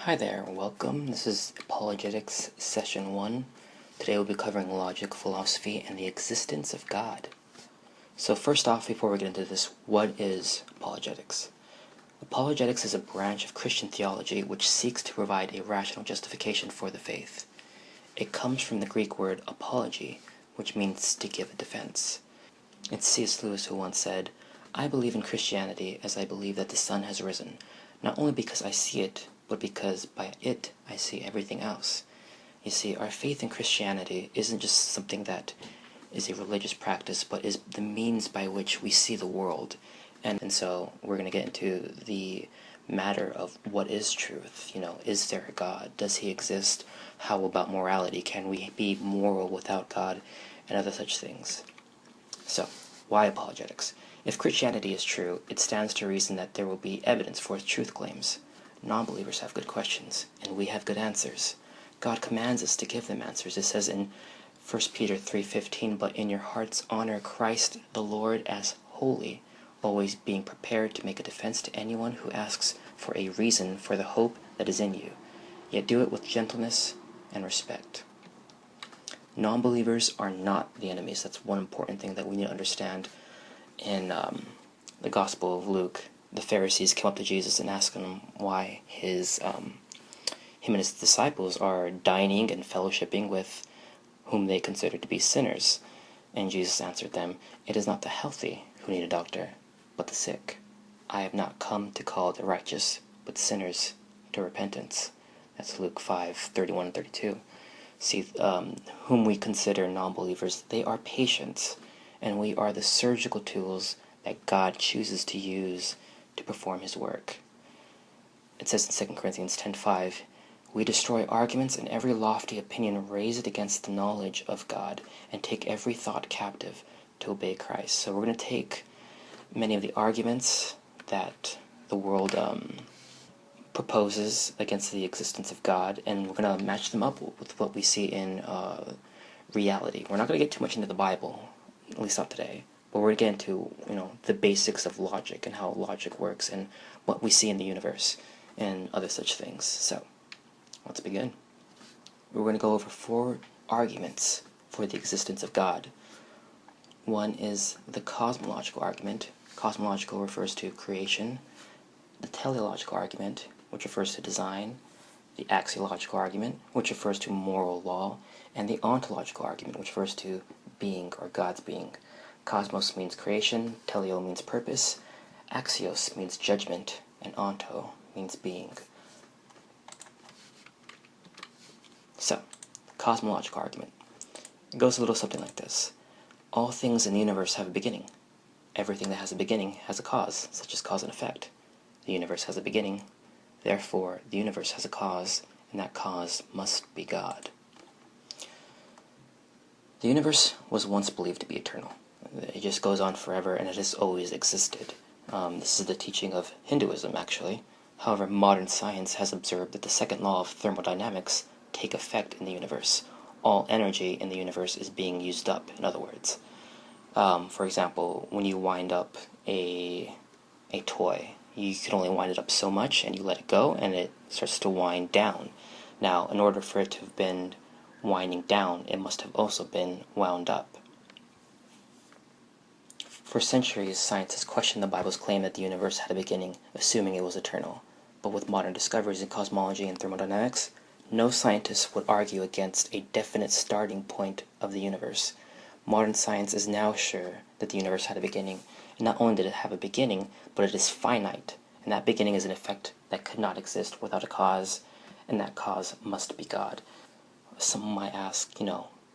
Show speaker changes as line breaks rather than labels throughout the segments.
Hi there, welcome. This is Apologetics Session 1. Today we'll be covering logic, philosophy, and the existence of God. So first off, before we get into this, what is apologetics? Apologetics is a branch of Christian theology which seeks to provide a rational justification for the faith. It comes from the Greek word apology, which means to give a defense. It's C.S. Lewis who once said, "I believe in Christianity as I believe that the sun has risen, not only because I see it, but because by it I see everything else." You see, our faith in Christianity isn't just something that is a religious practice, but is the means by which we see the world. And so we're going to get into the matter of what is truth. Is there a God? Does he exist? How about morality? Can we be moral without God? And other such things. So, why apologetics? If Christianity is true, it stands to reason that there will be evidence for its truth claims. Nonbelievers have good questions, and we have good answers. God commands us to give them answers. It says in 1 Peter 3:15, "But in your hearts honor Christ the Lord as holy, always being prepared to make a defense to anyone who asks for a reason for the hope that is in you. Yet do it with gentleness and respect." Non-believers are not the enemies. That's one important thing that we need to understand. In the Gospel of Luke, the Pharisees came up to Jesus and asked him why him and his disciples are dining and fellowshipping with whom they consider to be sinners. And Jesus answered them, "It is not the healthy who need a doctor, but the sick. I have not come to call the righteous, but sinners to repentance." That's Luke 5:31 and 32. See, whom we consider non-believers, they are patients, and we are the surgical tools that God chooses to use to perform his work. It says in 2 Corinthians 10:5, "We destroy arguments and every lofty opinion raised against the knowledge of God, and take every thought captive to obey Christ." So we're going to take many of the arguments that the world proposes against the existence of God, and we're going to match them up with what we see in reality. We're not going to get too much into the Bible, at least not today. But we're going to get into, the basics of logic and how logic works and what we see in the universe and other such things. So, let's begin. We're going to go over 4 arguments for the existence of God. One is the Cosmological Argument. Cosmological refers to creation. The Teleological Argument, which refers to design. The Axiological Argument, which refers to moral law. And the Ontological Argument, which refers to being or God's being. Cosmos means creation, teleo means purpose, axios means judgment, and onto means being. So, cosmological argument. It goes a little something like this. All things in the universe have a beginning. Everything that has a beginning has a cause, such as cause and effect. The universe has a beginning, therefore the universe has a cause, and that cause must be God. The universe was once believed to be eternal. It just goes on forever, and it has always existed. This is the teaching of Hinduism, actually. However, modern science has observed that the second law of thermodynamics take effect in the universe. All energy in the universe is being used up, in other words. For example, when you wind up a toy, you can only wind it up so much, and you let it go, and it starts to wind down. Now, in order for it to have been winding down, it must have also been wound up. For centuries, scientists questioned the Bible's claim that the universe had a beginning, assuming it was eternal. But with modern discoveries in cosmology and thermodynamics, no scientist would argue against a definite starting point of the universe. Modern science is now sure that the universe had a beginning, and not only did it have a beginning, but it is finite, and that beginning is an effect that could not exist without a cause, and that cause must be God. Some might ask,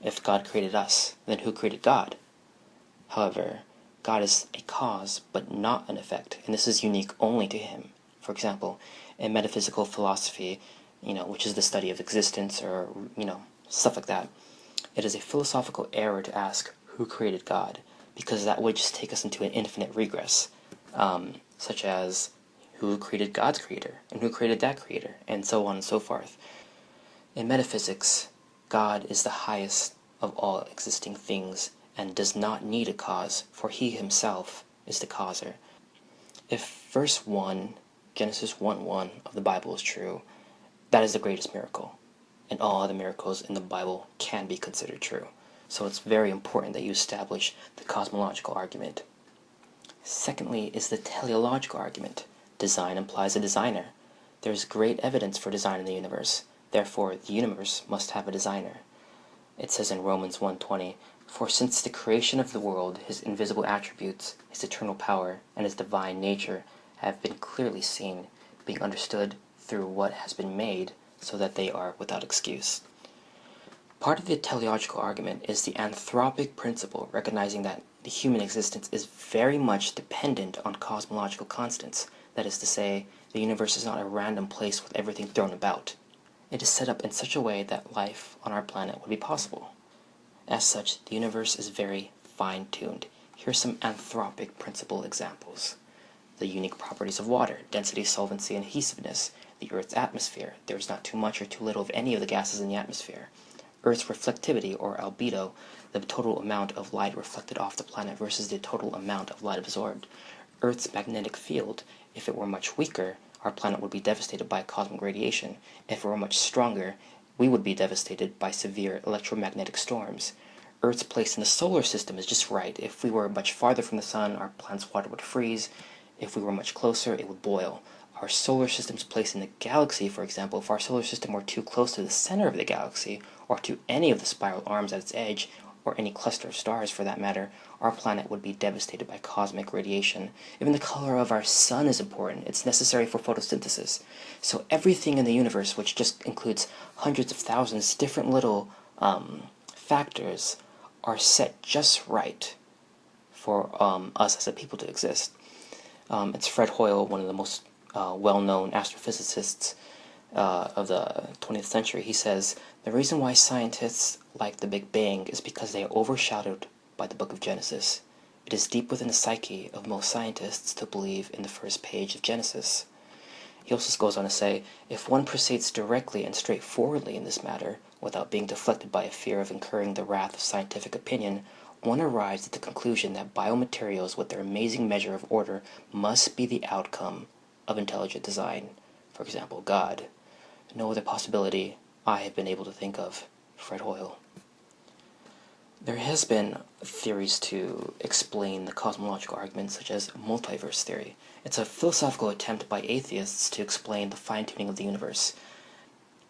if God created us, then who created God? However, God is a cause, but not an effect, and this is unique only to him. For example, in metaphysical philosophy, which is the study of existence or, stuff like that, it is a philosophical error to ask who created God, because that would just take us into an infinite regress, such as who created God's creator, and who created that creator, and so on and so forth. In metaphysics, God is the highest of all existing things, and does not need a cause, for he himself is the causer. If verse 1, Genesis 1:1 of the Bible is true, that is the greatest miracle, and all other miracles in the Bible can be considered true. So it's very important that you establish the cosmological argument. Secondly is the teleological argument. Design implies a designer. There is great evidence for design in the universe. Therefore, the universe must have a designer. It says in Romans 1:20, "For since the creation of the world, his invisible attributes, his eternal power, and his divine nature have been clearly seen, being understood through what has been made, so that they are without excuse." Part of the teleological argument is the anthropic principle, recognizing that the human existence is very much dependent on cosmological constants. That is to say, the universe is not a random place with everything thrown about. It is set up in such a way that life on our planet would be possible. As such, the universe is very fine-tuned. Here are some anthropic principle examples. The unique properties of water: density, solvency, and adhesiveness. The Earth's atmosphere: there is not too much or too little of any of the gases in the atmosphere. Earth's reflectivity, or albedo, the total amount of light reflected off the planet versus the total amount of light absorbed. Earth's magnetic field: if it were much weaker, our planet would be devastated by cosmic radiation. If it were much stronger, we would be devastated by severe electromagnetic storms. Earth's place in the solar system is just right. If we were much farther from the sun, our planet's water would freeze. If we were much closer, it would boil. Our solar system's place in the galaxy, for example, if our solar system were too close to the center of the galaxy, or to any of the spiral arms at its edge, or any cluster of stars for that matter, our planet would be devastated by cosmic radiation. Even the color of our sun is important. It's necessary for photosynthesis. So everything in the universe, which just includes hundreds of thousands different little factors, are set just right for us as a people to exist. It's Fred Hoyle, one of the most well-known astrophysicists of the 20th century. He says, "The reason why scientists like the Big Bang is because they are overshadowed by the book of Genesis. It is deep within the psyche of most scientists to believe in the first page of Genesis." He also goes on to say, "If one proceeds directly and straightforwardly in this matter, without being deflected by a fear of incurring the wrath of scientific opinion, one arrives at the conclusion that biomaterials with their amazing measure of order must be the outcome of intelligent design. For example, God. No other possibility I have been able to think of." Fred Hoyle. There has been theories to explain the cosmological argument, such as multiverse theory. It's a philosophical attempt by atheists to explain the fine-tuning of the universe.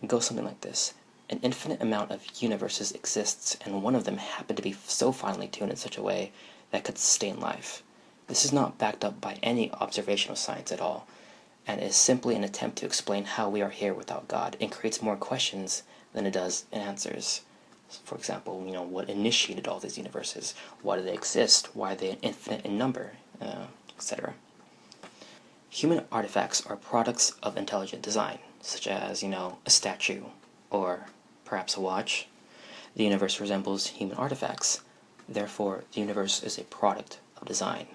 It goes something like this. An infinite amount of universes exists, and one of them happened to be so finely tuned in such a way that could sustain life. This is not backed up by any observational science at all, and is simply an attempt to explain how we are here without God, and creates more questions than it does answers. For example, what initiated all these universes? Why do they exist? Why are they infinite in number? Etc. Human artifacts are products of intelligent design, such as, a statue, or perhaps a watch. The universe resembles human artifacts. Therefore, the universe is a product of design.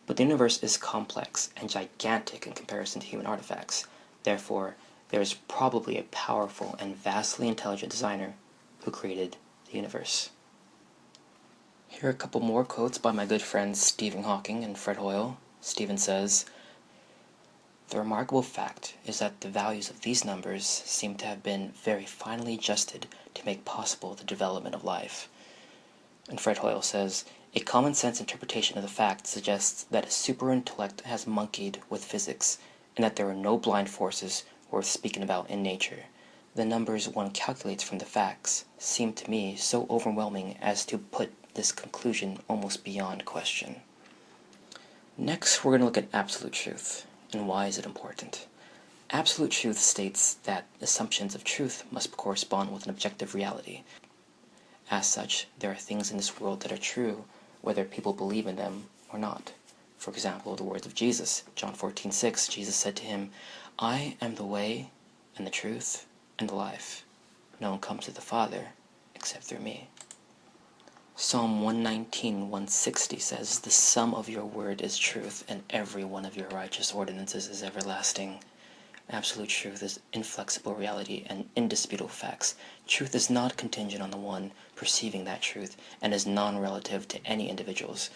But the universe is complex and gigantic in comparison to human artifacts. Therefore, there is probably a powerful and vastly intelligent designer who created the universe. Here are a couple more quotes by my good friends Stephen Hawking and Fred Hoyle. Stephen says, "The remarkable fact is that the values of these numbers seem to have been very finely adjusted to make possible the development of life." And Fred Hoyle says, "A common-sense interpretation of the fact suggests that a super-intellect has monkeyed with physics, and that there are no blind forces worth speaking about in nature. The numbers one calculates from the facts seem to me so overwhelming as to put this conclusion almost beyond question." Next, we're going to look at absolute truth, and why is it important. Absolute truth states that assumptions of truth must correspond with an objective reality. As such, there are things in this world that are true, whether people believe in them or not. For example, the words of Jesus, John 14:6, Jesus said to him, "I am the way, and the truth, and the life. No one comes to the Father except through me." Psalm 119:160 says, "The sum of your word is truth, and every one of your righteous ordinances is everlasting." Absolute truth is inflexible reality and indisputable facts. Truth is not contingent on the one perceiving that truth, and is non-relative to any individuals.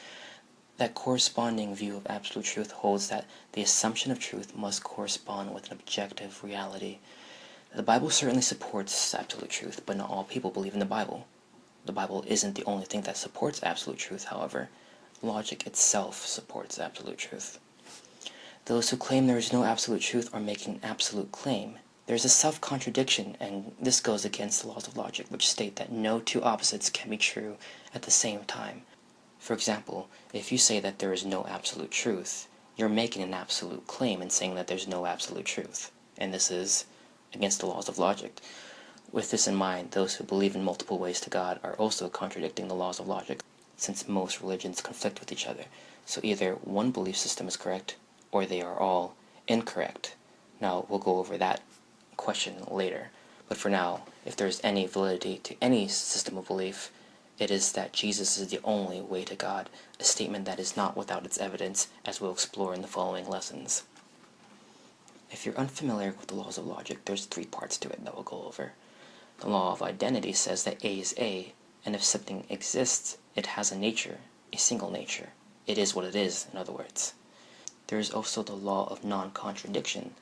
That corresponding view of absolute truth holds that the assumption of truth must correspond with an objective reality. The Bible certainly supports absolute truth, but not all people believe in the Bible. The Bible isn't the only thing that supports absolute truth, however. Logic itself supports absolute truth. Those who claim there is no absolute truth are making an absolute claim. There is a self-contradiction, and this goes against the laws of logic, which state that no two opposites can be true at the same time. For example, if you say that there is no absolute truth, you're making an absolute claim and saying that there's no absolute truth, and this is against the laws of logic. With this in mind, those who believe in multiple ways to God are also contradicting the laws of logic, since most religions conflict with each other. So either one belief system is correct, or they are all incorrect. Now, we'll go over that question later. But for now, if there is any validity to any system of belief, it is that Jesus is the only way to God, a statement that is not without its evidence, as we'll explore in the following lessons. If you're unfamiliar with the laws of logic, there's 3 parts to it that we'll go over. The law of identity says that A is A, and if something exists, it has a nature, a single nature. It is what it is, in other words. There is also the law of non-contradiction,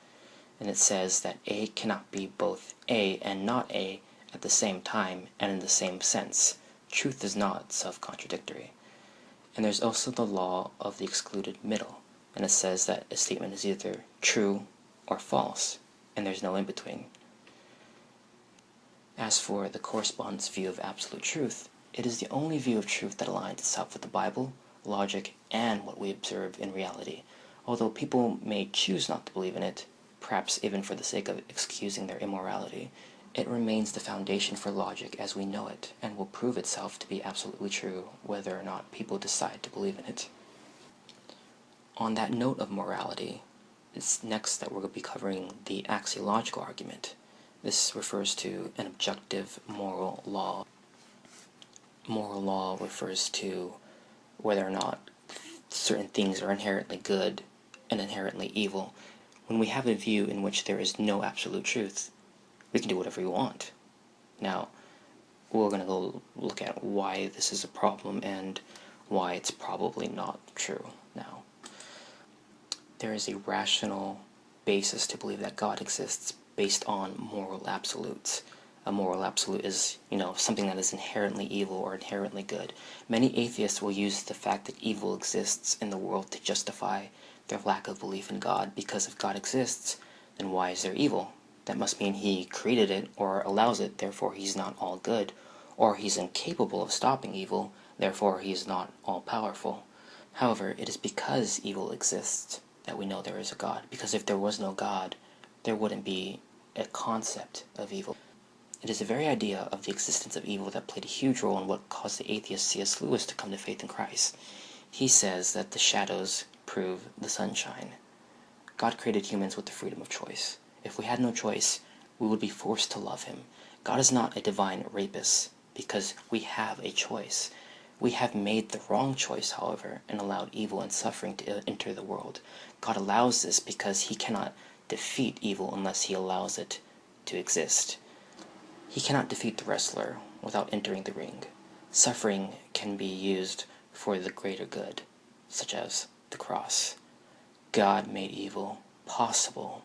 and it says that A cannot be both A and not A at the same time and in the same sense. Truth is not self-contradictory. And there's also the law of the excluded middle, and it says that a statement is either true or false, and there's no in-between. As for the correspondence view of absolute truth, it is the only view of truth that aligns itself with the Bible, logic, and what we observe in reality. Although people may choose not to believe in it, perhaps even for the sake of excusing their immorality, it remains the foundation for logic as we know it, and will prove itself to be absolutely true whether or not people decide to believe in it. On that note of morality, it's next that we're going to be covering the axiological argument. This refers to an objective moral law. Moral law refers to whether or not certain things are inherently good and inherently evil. When we have a view in which there is no absolute truth, we can do whatever we want. Now, we're going to go look at why this is a problem and why it's probably not true now. There is a rational basis to believe that God exists based on moral absolutes. A moral absolute is, something that is inherently evil or inherently good. Many atheists will use the fact that evil exists in the world to justify their lack of belief in God, because if God exists, then why is there evil? That must mean he created it or allows it, therefore he's not all good, or he's incapable of stopping evil, therefore he is not all-powerful. However, it is because evil exists that we know there is a God, because if there was no God, there wouldn't be a concept of evil. It is the very idea of the existence of evil that played a huge role in what caused the atheist C.S. Lewis to come to faith in Christ. He says that the shadows prove the sunshine. God created humans with the freedom of choice. If we had no choice, we would be forced to love him. God is not a divine rapist because we have a choice. We have made the wrong choice, however, and allowed evil and suffering to enter the world. God allows this because he cannot defeat evil unless he allows it to exist. He cannot defeat the wrestler without entering the ring. Suffering can be used for the greater good, such as the cross. God made evil possible,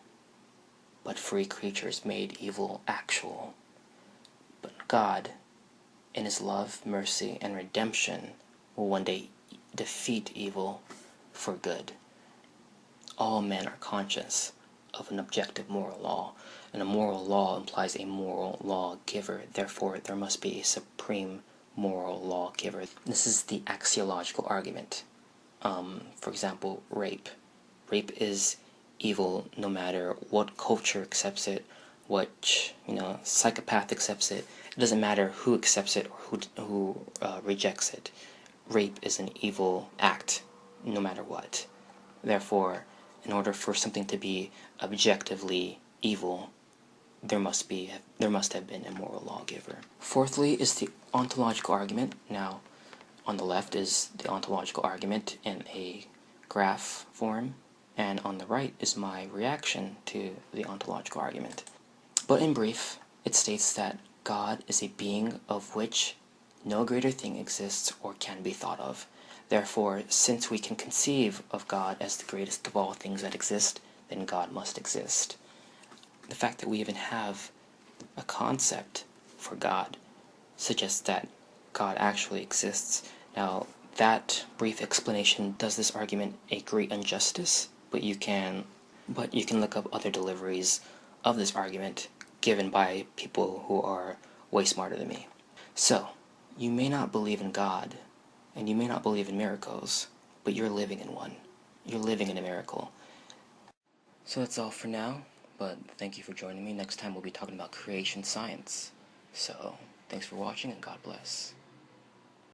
but free creatures made evil actual. But God, in his love, mercy, and redemption, will one day defeat evil for good. All men are conscious of an objective moral law, and a moral law implies a moral lawgiver. Therefore, there must be a supreme moral lawgiver. This is the axiological argument. For example, rape. Rape is evil no matter what culture accepts it, what psychopath accepts it. It doesn't matter who accepts it or who rejects it. Rape is an evil act no matter what. Therefore, in order for something to be objectively evil, there must have been a moral lawgiver. Fourthly is the ontological argument. Now, on the left is the ontological argument in a graph form, and on the right is my reaction to the ontological argument. But in brief, it states that God is a being of which no greater thing exists or can be thought of. Therefore, since we can conceive of God as the greatest of all things that exist, then God must exist. The fact that we even have a concept for God suggests that God actually exists. Now, that brief explanation does this argument a great injustice, but you can look up other deliveries of this argument given by people who are way smarter than me. So, you may not believe in God, and you may not believe in miracles, but you're living in one. You're living in a miracle. So that's all for now, but thank you for joining me. Next time we'll be talking about creation science. So, thanks for watching and God bless.